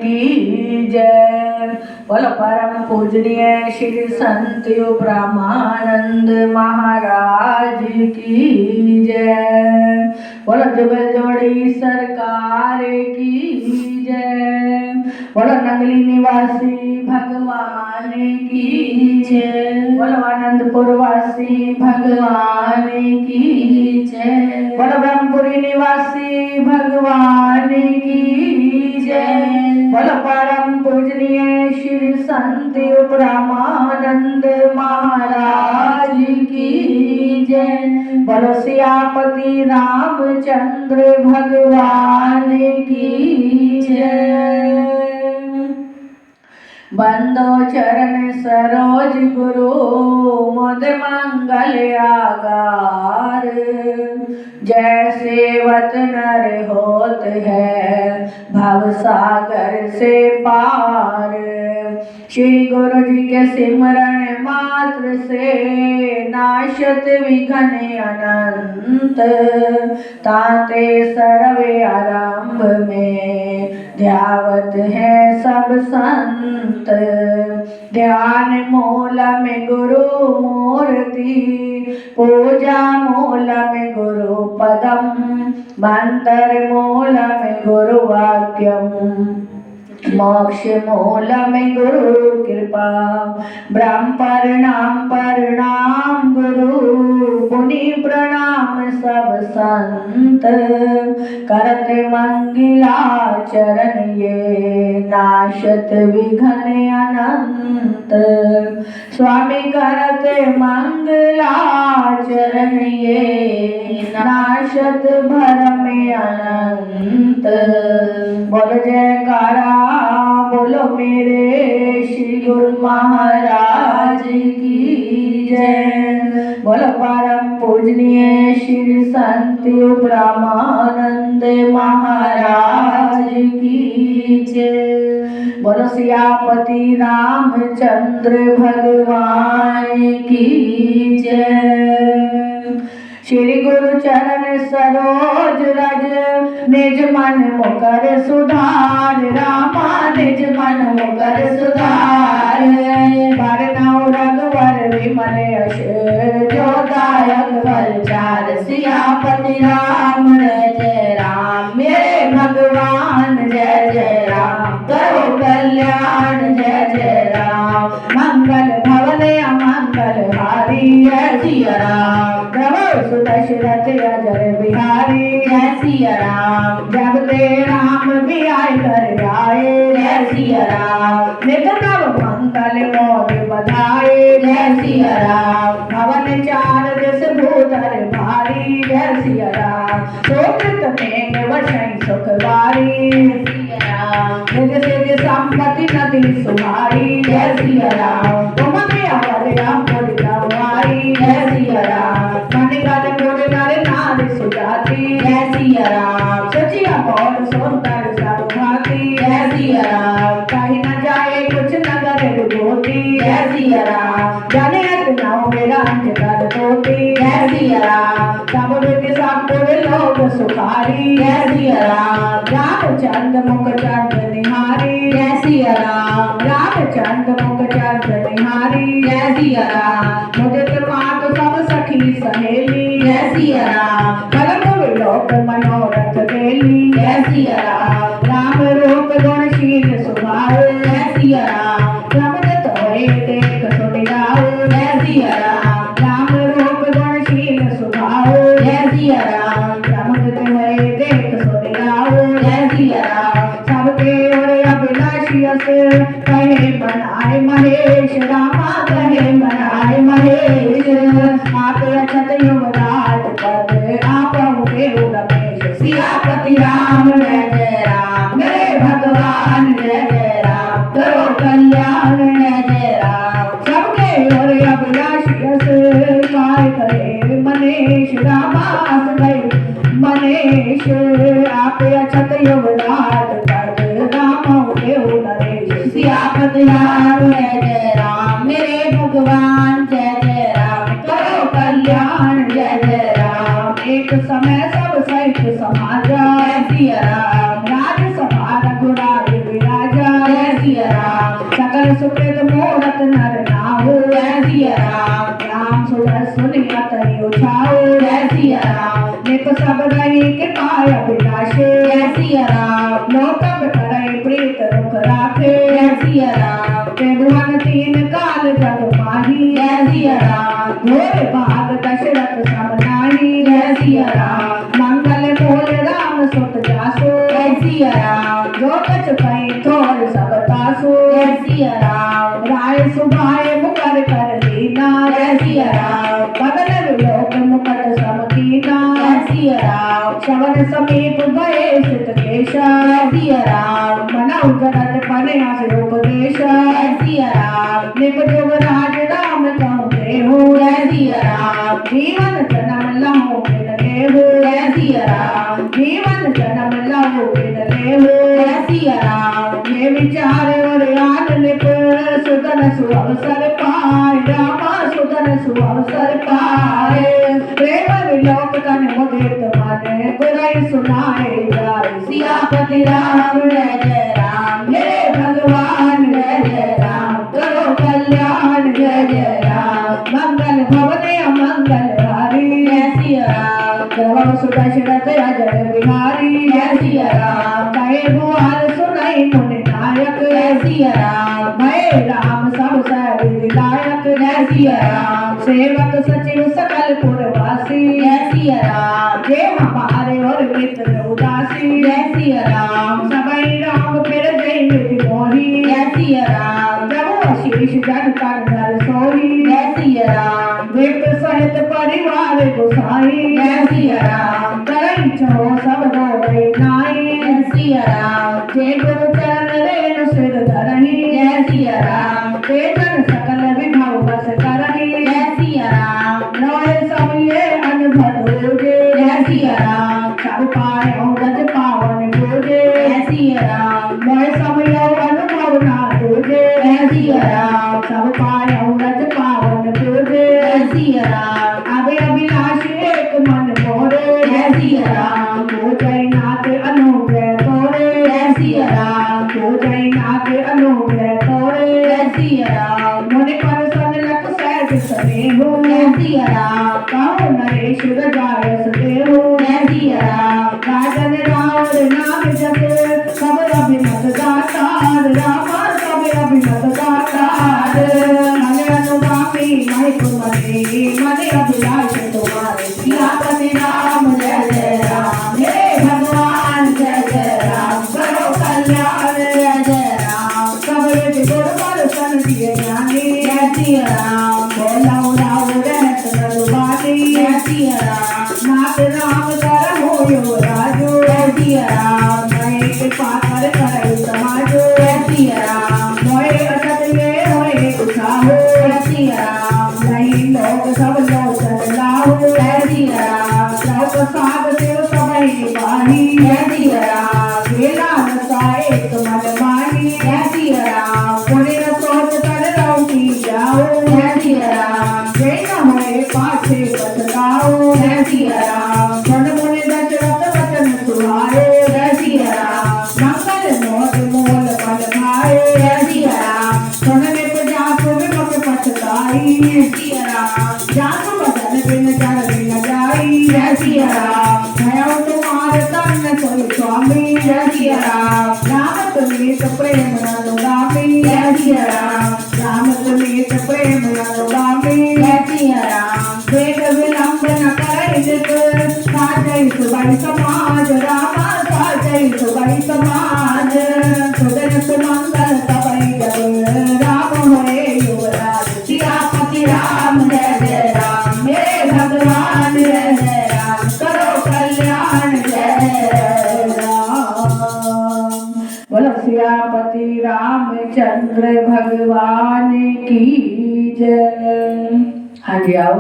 की जय। बोलो परम पूजनीय श्री संत ब्रह्मानंद महाराज की जय। बोलो जुगल जोड़ी सरकार की जय। बोलो नगली निवासी भगवान की जय। बोलो आनंदपुर वासी भगवान की जय। बोलो ब्रह्मपुरी निवासी भगवान की जय। बोलो परम पूजनीय श्री संत ब्रह्मानंद महाराज की जय। बोलो सियापति रामचंद्र भगवान की जय। बंदो चरण सरोज गुरु मुद मंगल आगार। जैसे वत नर होत है भव सागर से पार। श्री गुरु जी के सिमरन मात्र से नाशत विघ्न अनंत। ताते सर्वे आरंभ में ध्यावत है सब संत। ध्यान मूल में गुरु मूर्ति पूजा मूल में गुरु पदम। मंत्र मूल में गुरु वाक्यम मोक्ष मूल में गुरु कृपा। ब्रह्म प्रणाम गुरु मुनि प्रणाम सब संत। करत मंगलाचरण ये नाशत विघ्न अनंत। स्वामी करत मंगलाचरण ये नाशत भरम अनंत। बोलो जयकारा बोलो मेरे श्री गुरु महाराज की जय। बोलो परम पूजनीय श्री संत ब्रह्मानंद महाराज की जय। बोलो सियापति रामचंद्र भगवान की जय। श्री गुरु चरण सरोज रज निज मन मुकर सुधार। रामा निज मन मुकर सुधार। भरनौ रघुवर विमल यश जो दायक फलचार। सियापति राम जय राम मेरे भगवान जय जय राम। करो कल्याण जय जय राम। मंगल भवन अमंगल हारी जय सिया राम। दशरथ अजर बिहारी जय सिया राम। जब ते राम भी आए कर आए जय सिया राम। नित नव मंगल मोद बधाए जय सिया राम। भवन चार दिस भूधर भारी जय सिया राम। सोकृत में वशै सुख बारी सिया राम। निज सिज संपत्ति नदी सुहारी जय सिया राम। तुम में अवर अम्बुज गवारी जय सिया राम। जय सिया राम। सचिया बहुत सुंदर सब भाती जय सिया राम। कहीं न जाए कुछ नगर विभूति जय सिया राम। जाने नौ मेरा अंजकर धोती जय सिया राम। सब विधि सब लोग सुखारी जय सिया राम। रामचंद मुख चंद निहारी जय सिया राम। रामचंद मुख चंद निहारी जय सिया राम। मुदित मात सब सखी सहेली जय सिया राम। लोक मनोरथ बेली जय सिया राम। राम रूप गुणशील स्वभाव जय सिया राम। प्रभुत होए देख सुनि गाओ जय सिया राम। राम रूप गुणशील स्वभाव जय सिया राम। प्रभुत होए देख सुनि गाओ जय सिया राम। सबके ओर अभिलाषी कहे मन आए महेश। रामा कहे मन आए महेश। आप अक्षत युवराज पद आप रमेश। सियापति राम जय जय राम मेरे भगवान जय जय राम। करो कल्याण जय जय राम। सबके ओर अभिलाषी काय करे मनेश। रामास गए मनेश। आप अक्षत युवराज पद राम नरेश। सियापति राम जय जय राम मेरे भगवान जय जय राम। करो कल्याण जय जय राम। एक समय सब सहित समाज सिया राम। राज सभा रघुराज विराज सकल सुकृत मोहत नर नाहु जय सिया राम सुधर सुनिया तनि उछाओ जय सिया निप सब रही कृपाय अभिलाषे जय सिया लोक करे प्रीत रुख राखे जय सिया त्रिभुवन तीन काल जग माही जय सिया घोर भाग दशरथ सब नाही जय सिया मंगल मूल राम सुत जासो जय सिया जो कछ कई थोर सब तासो जय सिया राय सुभाए मुकर कर दीना जय सिया बदल विलोक मुकट सब कीना जय सिया शवन समीप भये सित केशा जय सिया मना उजरत पन्यास उपदेश जय सिया निप जुगराज राम कहु देहु जय सिया जीवन जन्म लहु बिन लेहु जय सिया जीवन जन्म लहु बिन लेहु जय सिया ये विचार और आन निप सुदन सुअवसर पाए रामा सुदन सुअवसर पाए प्रेम विलोक तन मुदित माने गुरई सुनाए जाय सियापति राम जय जय राम हे भगवान जय जय राम करो कल्याण जय जय राम मंगल भवने अमंगल हारी जय सिया राम सुदशरथ राजन बिहारी जय सिया राम कहे भुआल सुनाई मुनि नायक जय सिया भय राम सब विधायक जय सिया सेवक सचिव सकल पुरवासी जय सिया जे हमारे और मित्र उदासी जय सिया सबई राम फिर जय विधि मोही जय सिया प्रभु आशीष जन कर घर सोही जय सिया विप्र सहित परिवार गुसाई जय सिया करई छो सब गौरई नाई जय सिया जे गुरु चरण रेणु सिर धरही जय सिया ते जन सकल विभव बस करही जय सिया नोए सब ये अनुभव होगे जय सिया सब पाए गज पावन होगे जय सिया नोए सब ये अनुभव ना होगे जय सिया सब पाए गज पावन होगे जय सिया अबे अभिलाषी एक मन मोरे जय सिया हो जय नाथ अनुग्रह तोरे जय सिया हो जय नाथ अनुग्रह तोरे जय सिया मुनि पर सन लख सहज सने हो जय सिया कहो नरेश जायस देहो जय सिया राजन रावण नाम जपे सब अभिमत दातार रामा सब अभिमत दातार मन अनुगामी महिप मने मन अभिलाष तुम्हारे सियापति राम जय जय राम हे भगवान जय जय राम करो कल्याण जय जय राम कबरे गुरु पर सन दिए ज्ञानी जय सिया राम बोला उड़ाओ रहत नरुबानी जय सिया नाथ राम कर हो यो राजो जय सिया मैं कृपा कर करे समाजो जय सिया मोए असत ये होए उछाहो जय सिया नहीं लोग सब लोग चलाओ जय सिया सब साध देव सबई बाही जय सिया वेला नसाए तुमन माही जय सिया पुण्य सोच कर लौटी जाओ जय सिया जय न होए पाछे पछताओ जय सिया जन मुनि दशरथ वचन सुहाए जय सिया मंगल मोद मोल फल खाए जय सिया सुनने को जासु विमुख पछताई जय सिया जासु बदन बिन जल बिन जाई जय सिया भयउ तुम्हार तन सोई स्वामी जय सिया राम तुमित प्रेम अनुगामी जय सिया राम तुमित प्रेम अनुगामी जय सिया वेद विलंब न करे नित साजै सुबह समाज रामा साजै सुबह समाज सुदन सुमंगल सबई जग राम होए युवराज सियापति राम जय जय राम मेरे भगवान जय जय राम करो कल्याण जय राम बोलो सियापति रामचंद्र भगवान की जय। हाँ जी आओ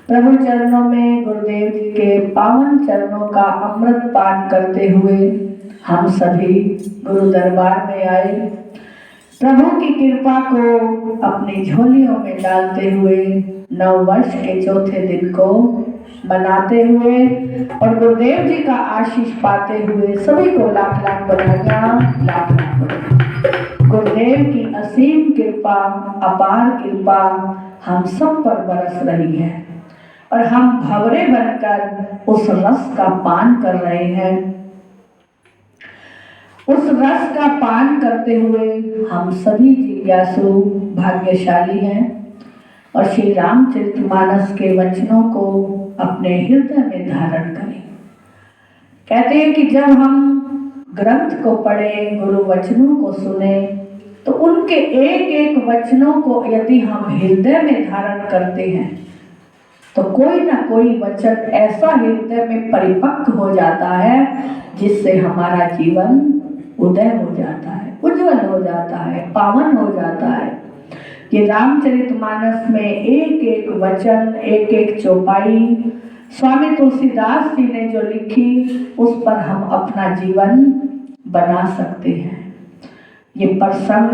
प्रभु चरणों में गुरुदेव जी के पावन चरणों का अमृत पान करते हुए हम सभी गुरु दरबार में आए। प्रभु की कृपा को अपनी झोलियों में डालते हुए नव वर्ष के चौथे दिन को मनाते हुए और गुरुदेव जी का आशीष पाते हुए सभी को लाख लाख बधाइयां, लाख लाख गुरुदेव की असीम कृपा, अपार कृपा हम सब पर बरस रही है और हम भंवरे बनकर उस रस का पान कर रहे हैं। उस रस का पान करते हुए हम सभी जिज्ञासु भाग्यशाली हैं और श्री रामचरितमानस के वचनों को अपने हृदय में धारण करें। कहते हैं कि जब हम ग्रंथ को पढ़े, गुरु वचनों को सुने, तो उनके एक एक वचनों को यदि हम हृदय में धारण करते हैं तो कोई ना कोई वचन ऐसा हृदय में परिपक्व हो जाता है जिससे हमारा जीवन उदय हो जाता है, उज्जवल हो जाता है, पावन हो जाता है। ये रामचरितमानस में एक एक वचन, एक एक चौपाई स्वामी तुलसीदास जी ने जो लिखी, उस पर हम अपना जीवन बना सकते हैं। ये प्रसंग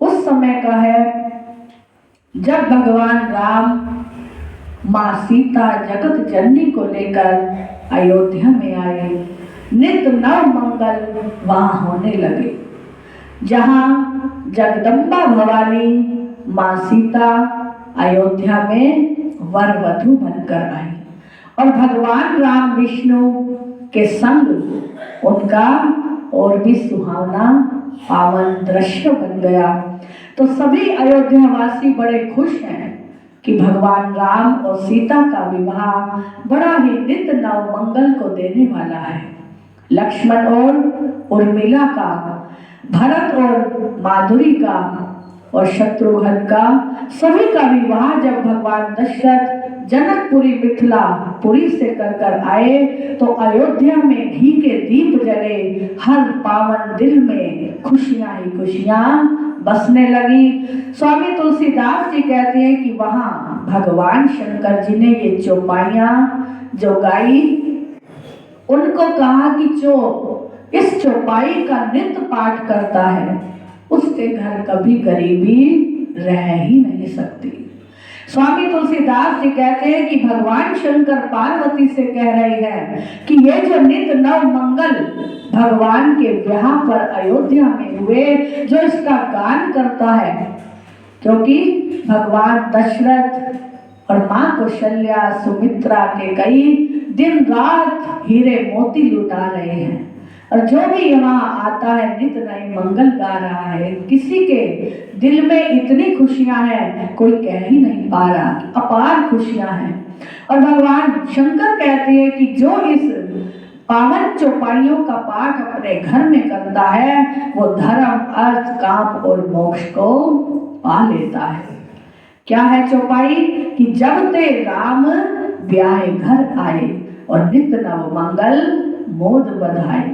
उस समय का है जब भगवान राम माँ सीता जगत जननी को लेकर अयोध्या में आए। नित नव मंगल वहां होने लगे, जहां जगदम्बा भवानी माँ सीता अयोध्या में वर वधू बनकर आई और भगवान राम विष्णु के संग उनका और भी सुहावना पावन दृश्य बन गया। तो सभी अयोध्यावासी बड़े खुश हैं कि भगवान राम और सीता का विवाह बड़ा ही नित नव मंगल को देने वाला है। लक्ष्मण और उर्मिला का, भरत और माधुरी का और शत्रुघ्न का, सभी का विवाह जब भगवान दशरथ जनकपुरी मिथिलापुरी से कर आए तो अयोध्या में घी के दीप जले, हर पावन दिल में खुशियां ही खुशियां बसने लगी। स्वामी तुलसीदास जी कहते हैं कि वहां भगवान शंकर जी ने ये चौपाइयां जो गाई, उनको कहा कि जो इस चौपाई का नित्य पाठ करता है उसके घर कभी गरीबी रह ही नहीं सकती। स्वामी तुलसीदास जी कहते हैं कि भगवान शंकर पार्वती से कह रहे हैं कि ये जो नित नव मंगल भगवान के ब्याह पर अयोध्या में हुए, जो इसका गान करता है, क्योंकि भगवान दशरथ और माँ कौशल्या, सुमित्रा के कई दिन रात हीरे मोती लुटा रहे हैं और जो भी यहाँ आता है नित नए मंगल गा रहा है। किसी के दिल में इतनी खुशियां हैं कोई कह ही नहीं पा रहा, अपार खुशियां हैं। और भगवान शंकर कहते हैं कि जो इस पावन चौपाइयों का पाठ अपने घर में करता है वो धर्म, अर्थ, काम और मोक्ष को पा लेता है। क्या है चौपाई? कि जब ते राम ब्याहे घर आए और नित नव मंगल मोद बधाए,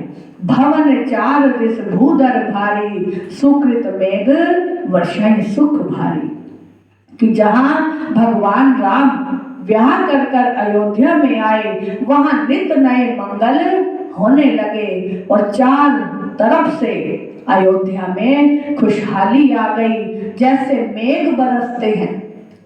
भवन चार दिस भूधर भारी, सुकृत मेघ वर्षाई सुख भारी। कि जहां भगवान राम ब्याह कर कर अयोध्या में आए वहां नित नए मंगल होने लगे और चार तरफ से अयोध्या में खुशहाली आ गई। जैसे मेघ बरसते हैं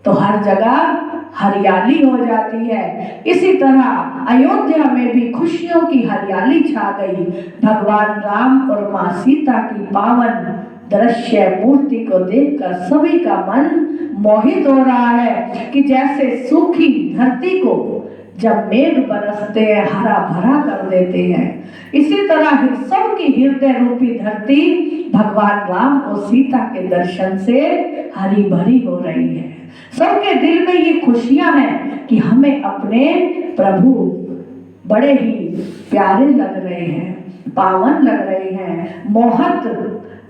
तो हर जगह हरियाली हो जाती है, इसी तरह अयोध्या में भी खुशियों की हरियाली छा गई। भगवान राम और माँ सीता की पावन दृश्य मूर्ति को देखकर सभी का मन मोहित हो रहा है कि जैसे सूखी धरती को जब मेघ बरसते हैं हरा भरा कर देते हैं, इसी तरह सबकी हृदय रूपी धरती भगवान राम और सीता के दर्शन से हरी भरी हो रही है। सबके दिल में ये खुशियां हैं कि हमें अपने प्रभु बड़े ही प्यारे लग रहे हैं, पावन लग रहे हैं,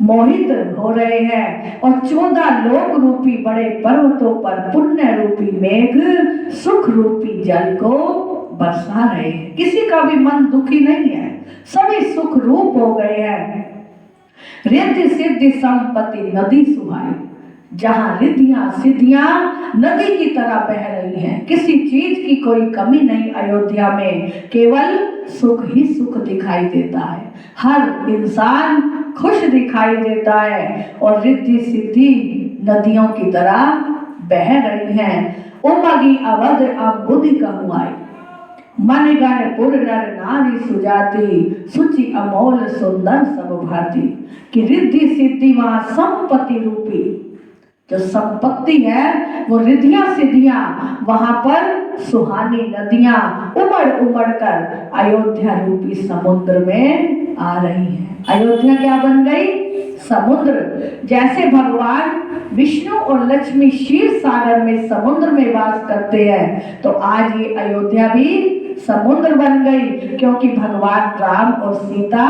मोहित हो रहे हैं और 14 लोक रूपी बड़े पर्वतों पर पुण्य रूपी मेघ सुख रूपी जल को बरसा रहे हैं। किसी का भी मन दुखी नहीं है, सभी सुख रूप हो गए हैं। रिद्धि सिद्धि संपत्ति नदी सुहाई, जहां रिद्धियां सिद्धियां नदी की तरह बह रही हैं, किसी चीज की कोई कमी नहीं। अयोध्या में केवल सुख ही सुख दिखाई देता है, हर इंसान खुश दिखाई देता है और रिद्धि सिद्धि नदियों की तरह बह रही हैं। उमगी अवध अम्बुदि कहुआई, मनगण पुर नर नारी सुजाति, सुचि अमोल सुंदर सब भांति। कि रिद्धि सिद्धि वहां संपत्ति रूपी, जो संपत्ति है वो रिद्धियां सिद्धियां वहां पर सुहानी नदियां उमड़ उमड़ कर अयोध्या रूपी समुद्र में आ रही हैं। अयोध्या क्या बन गई? समुद्र। जैसे भगवान विष्णु और लक्ष्मी क्षीर सागर में समुद्र में वास करते हैं, तो आज ये अयोध्या भी समुद्र बन गई, क्योंकि भगवान राम और सीता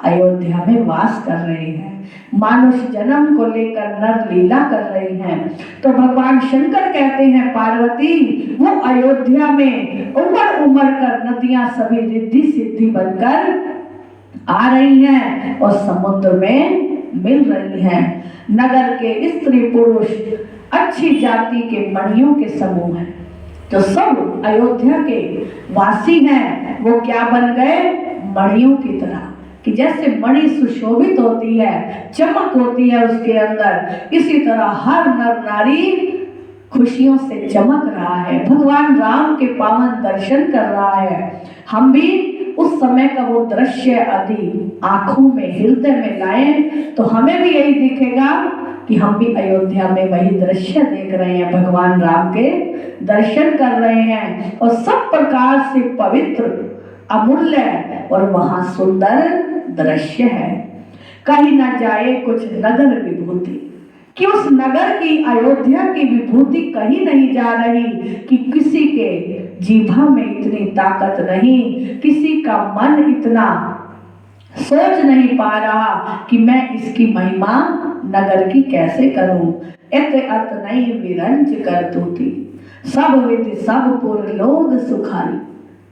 अयोध्या में वास कर रहे हैं। मानुष जन्म को लेकर नर लीला कर रहे हैं। तो भगवान शंकर कहते हैं पार्वती वो अयोध्या में उमड़ उमड़ कर नदियां सभी रिद्धि सिद्धि बनकर आ रही हैं और समुद्र में मिल रही हैं। नगर के स्त्री पुरुष अच्छी जाति के मणियों के समूह हैं। जो सब अयोध्या के वासी हैं वो क्या बन गए? मणियों की तरह। कि जैसे मणि सुशोभित होती है, चमक होती है उसके अंदर, इसी तरह हर नर नारी खुशियों से चमक रहा है, भगवान राम के पावन दर्शन कर रहा है। हम भी उस समय का वो दृश्य यदि आंखों में हृदय में लाएं तो हमें भी यही दिखेगा कि हम भी अयोध्या में वही दृश्य देख रहे हैं, भगवान राम के दर्शन कर रहे हैं और सब प्रकार से पवित्र अमूल्य और वहां सुंदर दृश्य है। कहीं ना जाए कुछ नगर विभूति, कि उस नगर की अयोध्या की विभूति कहीं नहीं जा रही, कि किसी के जीभा में इतनी ताकत नहीं, किसी का मन इतना सोच नहीं पा रहा कि मैं इसकी महिमा नगर की कैसे करूं। इत अत नहीं विरंज कर तूती, सब विधि सब पुर लोग सुखारी।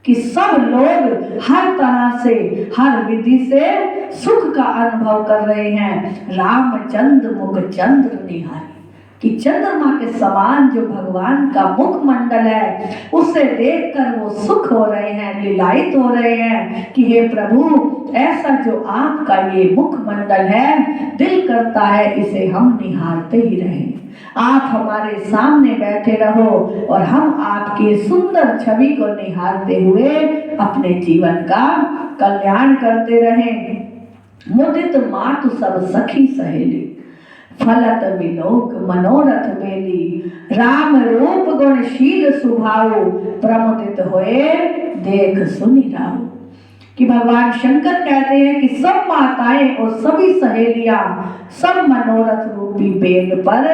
कि सब लोग हर तरह से हर विधि से सुख का अनुभव कर रहे हैं। रामचंद्र मुख चंद्र निहारी, कि चंद्रमा के समान जो भगवान का मुखमंडल है उसे देखकर वो सुख हो रहे हैं, लीलायित हो रहे हैं कि हे प्रभु ऐसा जो आपका ये मुखमंडल है, दिल करता है इसे हम निहारते ही रहें। आप हमारे सामने बैठे रहो और हम आपकी सुंदर छवि को निहारते हुए अपने जीवन का कल्याण करते रहें। मुदित मातु सब सखी सहेली, फलत विलोक मनोरथ बेली। राम रूप गुणशील सुभाव, प्रमुदित होए देख सुनि राव। कि भगवान शंकर कहते हैं कि सब माताएं और सभी सहेलियां सब मनोरथ रूपी बेल पर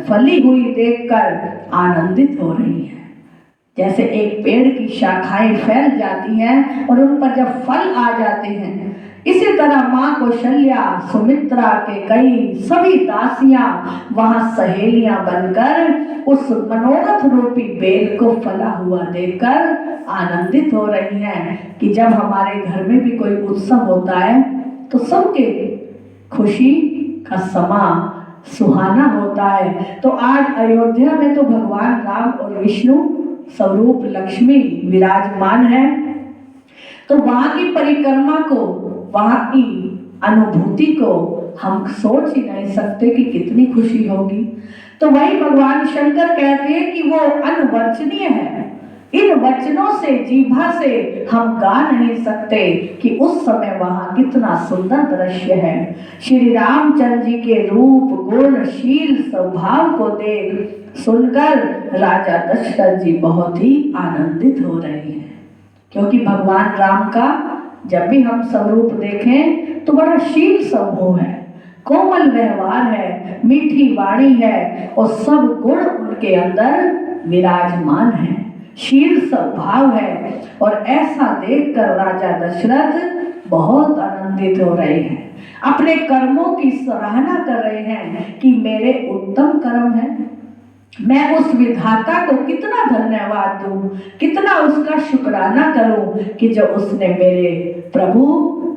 फली हुई देखकर आनंदित हो रही हैं। जैसे एक पेड़ की शाखाएं फैल जाती हैं और उन पर जब फल आ जाते हैं, इसी तरह माँ कौशल्या, सुमित्रा के कई सभी दासियां वहां सहेलियां बनकर उस मनोरथ रूपी बेल को फला हुआ देखकर आनंदित हो रही हैं। कि जब हमारे घर में भी कोई उत्सव होता है तो सबके खुशी का समा सुहाना होता है। तो आज अयोध्या में तो भगवान राम और विष्णु स्वरूप लक्ष्मी विराजमान है। तो वहां की परिक्रमा को, वहां की अनुभूति को हम सोच ही नहीं सकते कि कितनी खुशी होगी। तो वही भगवान शंकर कहते हैं कि वो अनवर्चनीय है। इन वचनों से, जीभा से हम गा नहीं सकते कि उस समय वहां कितना सुंदर दृश्य है। श्री रामचंद्र जी के रूप गुणशील स्वभाव को देख सुनकर राजा दशरथ जी बहुत ही आनंदित हो रहे हैं। क्योंकि भगवान राम का जब भी हम स्वरूप देखें तो बड़ा शील स्वभाव है, कोमल व्यवहार है, मीठी वाणी है और सब गुण उनके अंदर विराजमान है, शील स्वभाव है। और ऐसा देखकर राजा दशरथ बहुत आनंदित हो रहे हैं, अपने कर्मों की सराहना कर रहे हैं कि मेरे उत्तम कर्म है, मैं उस विधाता को कितना धन्यवाद दूं, कितना उसका शुक्राना करूं कि जो उसने मेरे प्रभु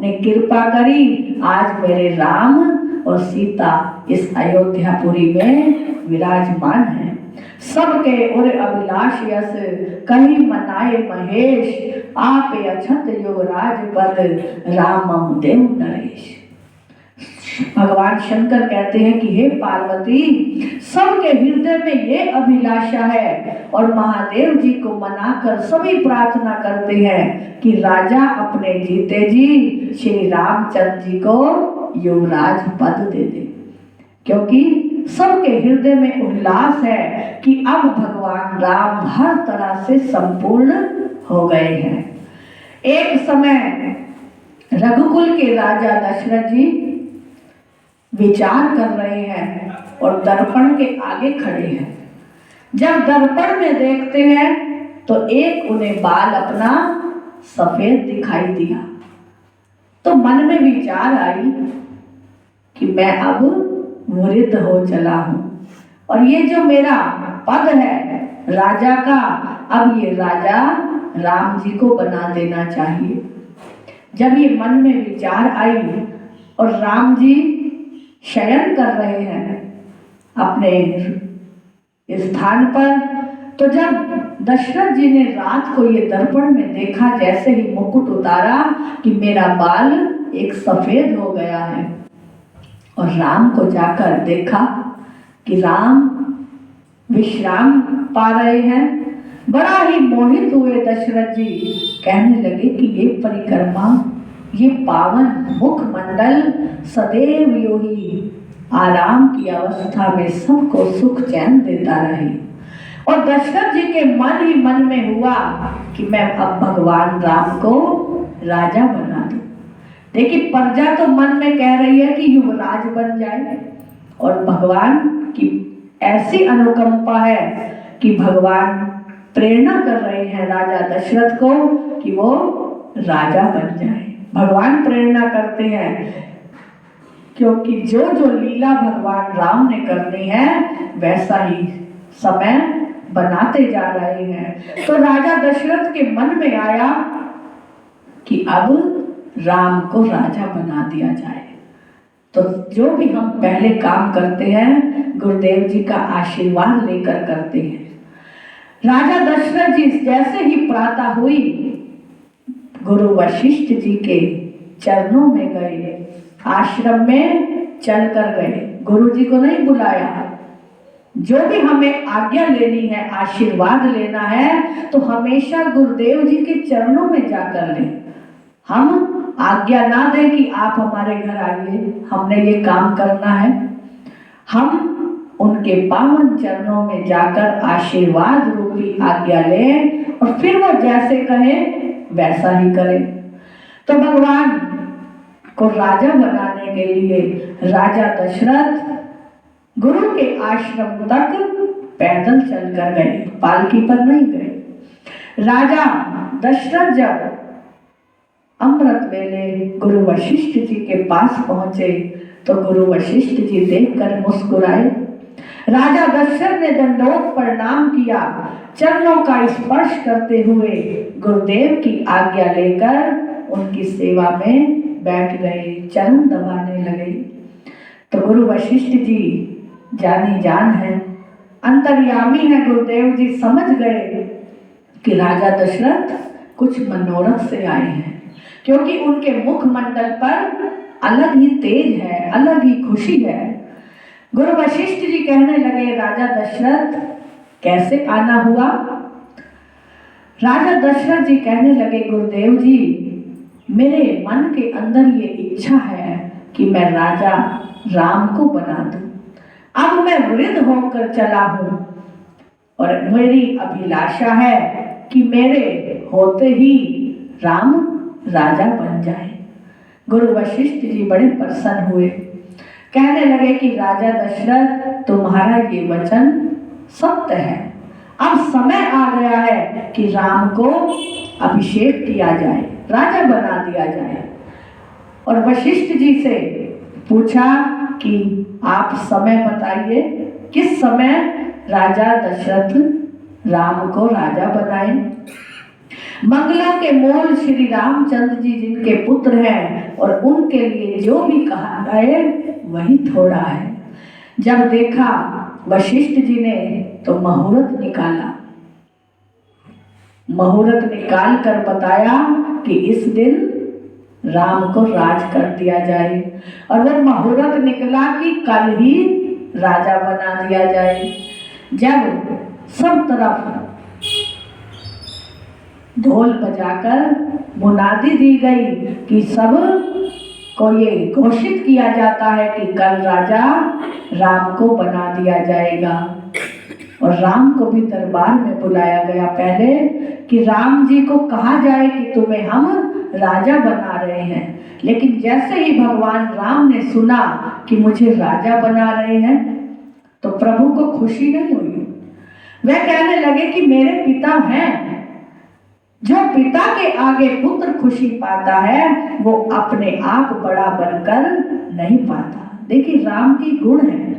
ने कृपा करी, आज मेरे राम और सीता इस अयोध्यापुरी में विराजमान हैं। सबके उर अभिलाष यस, कहीं मनाए महेश, आप अछत युवराज पद, रामम देव नरेश। भगवान शंकर कहते हैं कि हे पार्वती, सबके हृदय में ये अभिलाषा है और महादेव जी को मनाकर सभी प्रार्थना करते हैं कि राजा अपने जीते जी श्री रामचंद्र जी को युवराज पद दे दे, क्योंकि सबके हृदय में उल्लास है कि अब भगवान राम हर तरह से संपूर्ण हो गए हैं। एक समय रघुकुल के राजा दशरथ जी विचार कर रहे हैं और दर्पण के आगे खड़े हैं। जब दर्पण में देखते हैं तो एक उन्हें बाल अपना सफेद दिखाई दिया, तो मन में विचार आई कि मैं अब वृद्ध हो चला हूं और ये जो मेरा पद है राजा का, अब ये राजा राम जी को बना देना चाहिए। जब ये मन में विचार आई और राम जी शयन कर रहे हैं अपने स्थान पर, तो जब दशरथ जी ने रात को ये दर्पण में देखा, जैसे ही मुकुट उतारा कि मेरा बाल एक सफेद हो गया है, और राम को जाकर देखा कि राम विश्राम पा रहे हैं, बड़ा ही मोहित हुए दशरथ जी। कहने लगे कि ये परिक्रमा, ये पावन मुखमंडल सदैव यो ही आराम की अवस्था में सबको सुख चैन देता रहे। और दशरथ जी के मन ही मन में हुआ कि मैं अब भगवान राम को राजा बना दूं। देखिए, प्रजा तो मन में कह रही है कि युवराज बन जाए, और भगवान की ऐसी अनुकंपा है कि भगवान प्रेरणा कर रहे हैं राजा दशरथ को कि वो राजा बन जाए। भगवान प्रेरणा करते हैं, क्योंकि जो जो लीला भगवान राम ने करनी है वैसा ही समय बनाते जा रहे हैं। तो राजा दशरथ के मन में आया कि अब राम को राजा बना दिया जाए। तो जो भी हम पहले काम करते हैं गुरुदेव जी का आशीर्वाद लेकर करते हैं। राजा दशरथ जी जैसे ही प्रातः हुई गुरु वशिष्ठ जी के चरणों में गए, आश्रम में चलकर गए, गुरु जी को नहीं बुलाया। जो भी हमें आज्ञा लेनी है, आशीर्वाद लेना है, तो हमेशा गुरुदेव जी के चरणों में जाकर लें। हम आज्ञा ना दें कि आप हमारे घर आइए, हमने ये काम करना है। हम उनके पावन चरणों में जाकर आशीर्वाद रूपी आज्ञा लें और फिर वो जैसे कहें वैसा ही करें। तो भगवान को राजा बनाने के लिए राजा दशरथ गुरु के आश्रम तक पैदल चलकर गए, पालकी पर नहीं गए। राजा दशरथ जब अमृत वेले गुरु वशिष्ठ जी के पास पहुंचे तो गुरु वशिष्ठ जी देखकर मुस्कुराए। राजा दशरथ ने दंडोत प्रणाम किया, चरणों का स्पर्श करते हुए गुरुदेव की आज्ञा लेकर उनकी सेवा में बैठ गए, चरण दबाने लगे। तो गुरु वशिष्ठ जी जानी जान है, अंतर्यामी है। गुरुदेव जी समझ गए कि राजा दशरथ कुछ मनोरथ से आए हैं, क्योंकि उनके मुखमंडल पर अलग ही तेज है, अलग ही खुशी है। गुरु वशिष्ठ जी कहने लगे, राजा दशरथ कैसे आना हुआ? राजा दशरथ जी कहने लगे, गुरुदेव जी मेरे मन के अंदर ये इच्छा है कि मैं राजा राम को बना दूं। अब मैं वृद्ध होकर चला हूं और मेरी अभिलाषा है कि मेरे होते ही राम राजा बन जाए। गुरु वशिष्ठ जी बड़े प्रसन्न हुए, कहने लगे कि राजा दशरथ तुम्हारा ये वचन सत्य है। अब समय आ गया है कि राम को अभिषेक किया जाए, राजा बना दिया जाए। और वशिष्ठ जी से पूछा कि आप समय बताइए, किस समय राजा दशरथ राम को राजा बनाए। मंगलों के मूल श्री रामचंद्र जी जिनके पुत्र हैं और उनके लिए जो भी कहा गए वही थोड़ा है। जब देखा वशिष्ठ जी ने तो मुहूर्त निकाला, मुहूर्त निकाल कर बताया कि इस दिन राम को राज कर दिया जाए। और वो मुहूर्त निकला कि कल ही राजा बना दिया जाए। जब सब तरफ ढोल बजाकर मुनादी दी गई कि सब को ये घोषित किया जाता है कि कल राजा राम को बना दिया जाएगा, और राम को भी दरबार में बुलाया गया पहले कि राम जी को कहा जाए कि तुम्हें हम राजा बना रहे हैं। लेकिन जैसे ही भगवान राम ने सुना कि मुझे राजा बना रहे हैं तो प्रभु को खुशी नहीं हुई। वह कहने लगे कि मेरे पिता हैं, जो पिता के आगे पुत्र खुशी पाता है वो अपने आप बड़ा बनकर नहीं पाता। देखिए राम की गुण है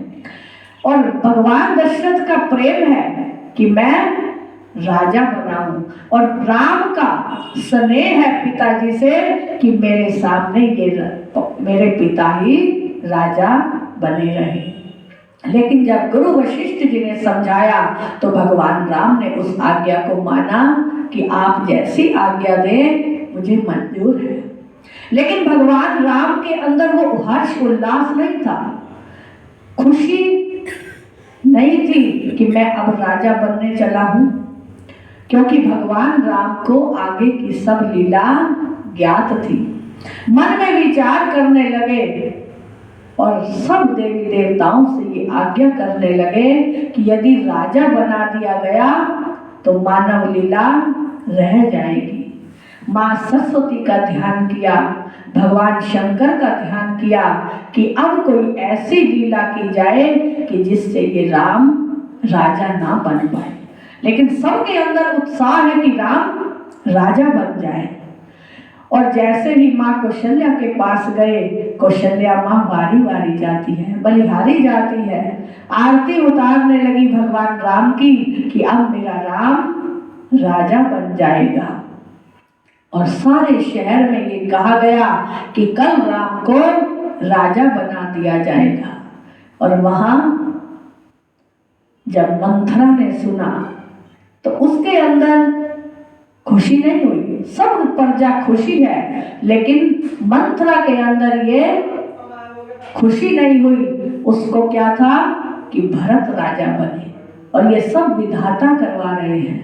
और भगवान दशरथ का प्रेम है कि मैं राजा बनाऊं, और राम का स्नेह है पिताजी से कि मेरे सामने ये मेरे पिता ही राजा बने रहे। लेकिन जब गुरु वशिष्ठ जी ने समझाया तो भगवान राम ने उस आज्ञा को माना कि आप जैसी आज्ञा दें मुझे मंजूर है। लेकिन भगवान राम के अंदर वो हर्ष उल्लास नहीं था, खुशी नहीं थी कि मैं अब राजा बनने चला हूं, क्योंकि भगवान राम को आगे की सब लीला ज्ञात थी। मन में विचार करने लगे और सब देवी देवताओं से ये आज्ञा करने लगे कि यदि राजा बना दिया गया तो मानव लीला रह जाएगी। माँ सरस्वती का ध्यान किया, भगवान शंकर का ध्यान किया कि अब कोई ऐसी लीला की जाए कि जिससे ये राम राजा ना बन पाए। लेकिन सबके अंदर उत्साह है कि राम राजा बन जाए। और जैसे ही माँ कौशल्या के पास गए, कौशल्या माँ वारी वारी जाती है, बलिहारी जाती है, आरती उतारने लगी भगवान राम की कि अब मेरा राम राजा बन जाएगा। और सारे शहर में ये कहा गया कि कल राम को राजा बना दिया जाएगा। और वहां जब मंथरा ने सुना तो उसके अंदर खुशी नहीं हुई। सब प्रजा खुशी है, लेकिन मंथरा के अंदर ये खुशी नहीं हुई। उसको क्या था कि भरत राजा बने, और ये सब विधाता करवा रहे हैं,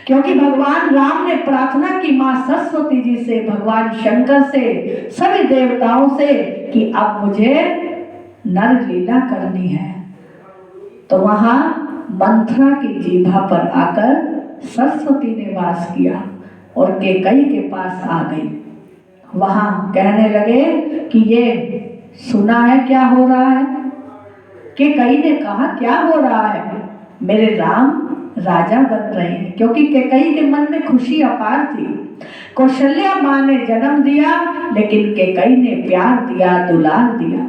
क्योंकि भगवान राम ने प्रार्थना की माँ सरस्वती जी से, भगवान शंकर से, सभी देवताओं से कि अब मुझे नर लीला करनी है। तो वहां मंथरा की जीभा पर आकर सरस्वती ने वास किया और केकई के पास आ गई। वहां कहने लगे कि ये सुना है क्या हो रहा है। केकई ने कहा क्या हो रहा है, मेरे राम राजा बन रहे हैं, क्योंकि केकई के मन में खुशी अपार थी। कौशल्या माँ ने जन्म दिया, लेकिन केकई ने प्यार दिया, दुलार दिया।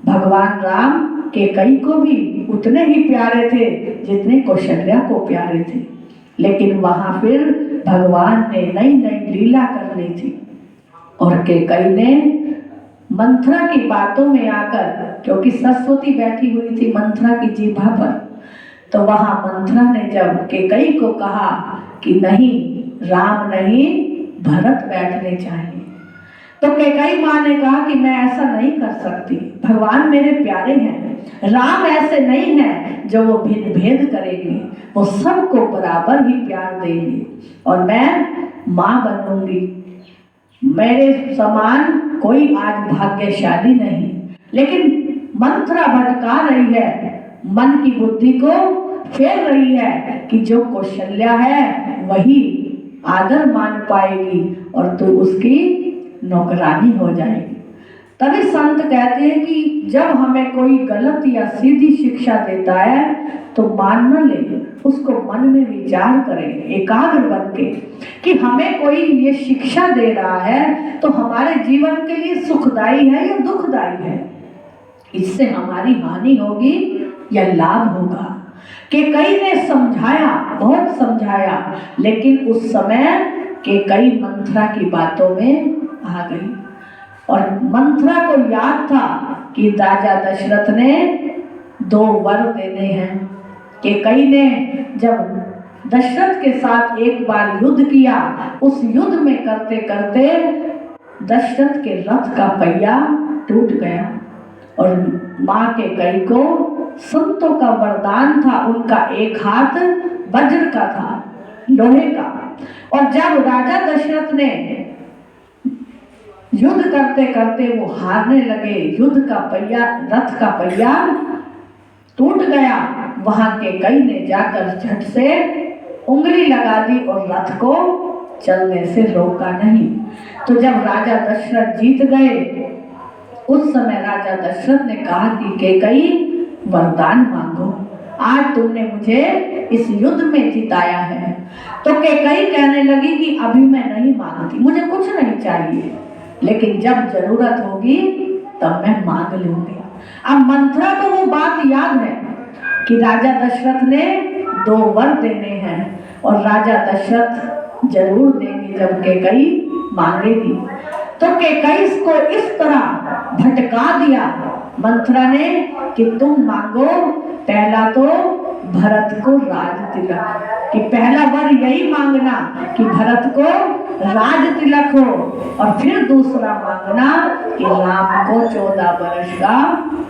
भगवान राम केकई को भी उतने ही प्यारे थे जितने कौशल्या को प्यारे थे। लेकिन वहां फिर भगवान ने नई नई लीला करनी थी, और केकई ने मंथरा की बातों में आकर, क्योंकि सरस्वती बैठी हुई थी मंथरा की जीभा पर, तो वहां मंथरा ने जब केकई को कहा कि नहीं, राम नहीं, भरत बैठने चाहिए, तो केकई माँ ने कहा कि मैं ऐसा नहीं कर सकती, भगवान मेरे प्यारे हैं, राम ऐसे नहीं है जो वो भिन्न भेद करेंगे, वो सबको बराबर ही प्यार देंगे, और मैं माँ बनूंगी, मेरे समान कोई आज भाग्यशाली नहीं। लेकिन मंथरा भटका रही है, मन की बुद्धि को फेर रही है कि जो कौशल्या है वही आदर मान पाएगी और तू उसकी नौकरानी हो जाएगी। तभी संत कहते हैं कि जब हमें कोई गलत या सीधी शिक्षा देता है तो मान न ले, उसको मन में विचार करें एकाग्र बन के कि हमें कोई ये शिक्षा दे रहा है तो हमारे जीवन के लिए सुखदायी है या दुखदायी है, इससे हमारी हानि होगी या लाभ होगा। केकई ने समझाया, बहुत समझाया, लेकिन उस समय केकई मंथरा की बातों में आ गई। और मंथरा को याद था कि राजा दशरथ ने 2 वर देने हैं। केकई ने जब दशरथ के साथ एक बार युद्ध किया, उस युद्ध में करते करते दशरथ के रथ का पहिया टूट गया और माँ केकई को संतों का वरदान था, उनका एक हाथ वज्र का था, लोहे का। और जब राजा दशरथ ने युद्ध करते करते वो हारने लगे, युद्ध का पहिया, रथ का पहिया टूट गया, वहां के कई ने जाकर झट से उंगली लगा दी और रथ को चलने से रोका नहीं। तो जब राजा दशरथ जीत गए, उस समय राजा दशरथ ने कहा कि कई वरदान मांगो, आज तुमने मुझे इस युद्ध में जिताया है। तो कई कहने लगी कि अभी मैं नहीं मांगती, मुझे कुछ नहीं चाहिए, लेकिन जब जरूरत होगी तब मैं मांग लूंगी। अब मंथरा को वो बात याद है कि राजा दशरथ ने 2 वर देने हैं और राजा दशरथ जरूर देंगे जब कई मांगेगी। तो कई को इस तरह भटका दिया मंथरा ने कि तुम मांगो पहला तो भरत को राज तिलक, कि पहला वर यही मांगना कि भरत को राज तिलक हो, और फिर दूसरा मांगना कि राम को 14 वर्ष का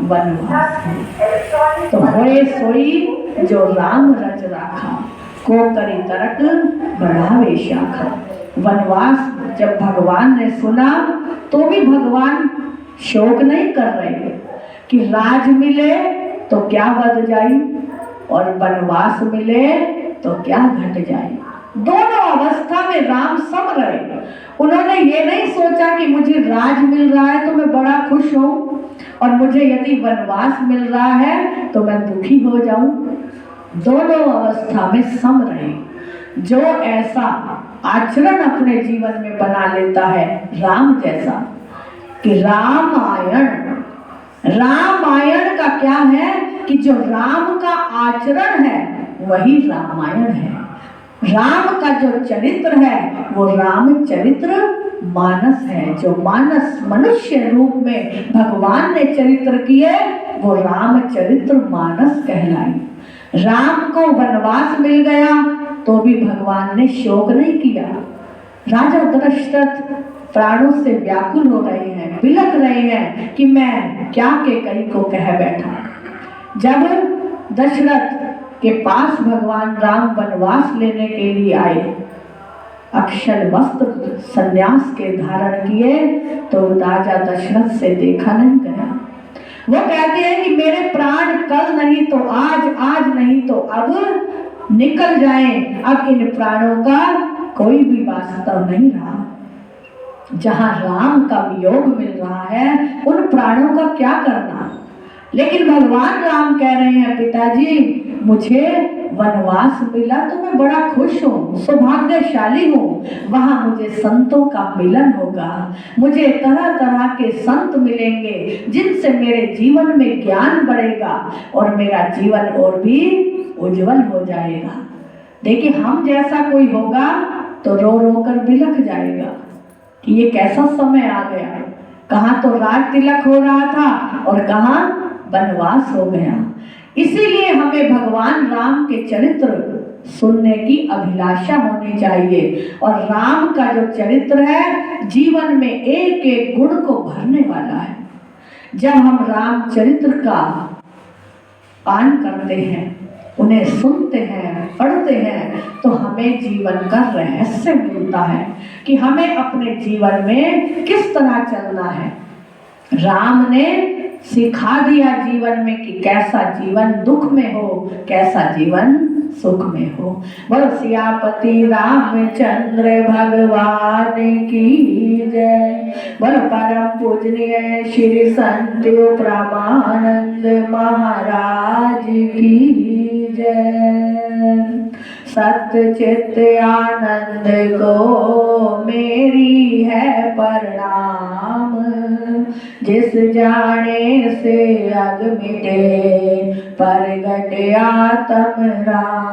वनवास हो। तो होए सोई जो राम रच राखा, को करी तरक बढ़ावे शाखा। वनवास जब भगवान ने सुना तो भी भगवान शोक नहीं कर रहे कि राज मिले तो क्या बद जाई और वनवास मिले तो क्या घट जाए। दोनों अवस्था में राम सम रहे। उन्होंने ये नहीं सोचा कि मुझे राज मिल रहा है तो मैं बड़ा खुश हूं और मुझे यदि वनवास मिल रहा है तो मैं दुखी हो जाऊं। दोनों अवस्था में सम रहे। जो ऐसा आचरण अपने जीवन में बना लेता है राम जैसा, कि रामायण का क्या है कि जो राम का आचरण है वही रामायण है। राम का जो चरित्र है वो रामचरित्र मानस है। जो मानस मनुष्य रूप में भगवान ने चरित्र किए वो रामचरित्र मानस कहलाई। राम को वनवास मिल गया तो भी भगवान ने शोक नहीं किया। राजा दशरथ प्राणों से व्याकुल हो रहे हैं, बिलख रहे हैं कि मैं क्या कई को कह बैठा। जब दशरथ के पास भगवान राम वनवास लेने के लिए आए, अक्षर वस्त्र संन्यास के धारण किए, तो राजा दशरथ से देखा नहीं गया। वो कहते हैं कि मेरे प्राण कल नहीं तो आज नहीं तो अब निकल जाएं। अब इन प्राणों का कोई भी वास्तव नहीं रहा। जहां राम का वियोग मिल रहा है उन प्राणों का क्या करना। लेकिन भगवान राम कह रहे हैं पिताजी मुझे वनवास मिला तो मैं बड़ा खुश हूँ, सौभाग्यशाली हूँ। वहां मुझे संतों का मिलन होगा, मुझे तरह तरह के संत मिलेंगे जिनसे मेरे जीवन में ज्ञान बढ़ेगा और मेरा जीवन और भी उज्जवल हो जाएगा। देखिए हम जैसा कोई होगा तो रो रो कर बिलख जाएगा कि ये कैसा समय आ गया। कहाँ तो राज तिलक हो रहा था और कहाँ वनवास हो गया। इसीलिए हमें भगवान राम के चरित्र सुनने की अभिलाषा होनी चाहिए। और राम का जो चरित्र है जीवन में एक एक गुण को भरने वाला है। जब हम राम चरित्र का पान करते हैं, उन्हें सुनते हैं, पढ़ते हैं, तो हमें जीवन का रहस्य मिलता है कि हमें अपने जीवन में किस तरह चलना है। राम ने सिखा दिया जीवन में कि कैसा जीवन दुख में हो, कैसा जीवन सुख में हो। बोलो सियापति रामचंद्र भगवान की जय। बोलो परम पूजनीय श्री संत प्रमानंद महाराज की जय। सत्य चित्त आनंद को मेरी है प्रणाम, जिस जाने से अग मिटे परगट आत्म राम।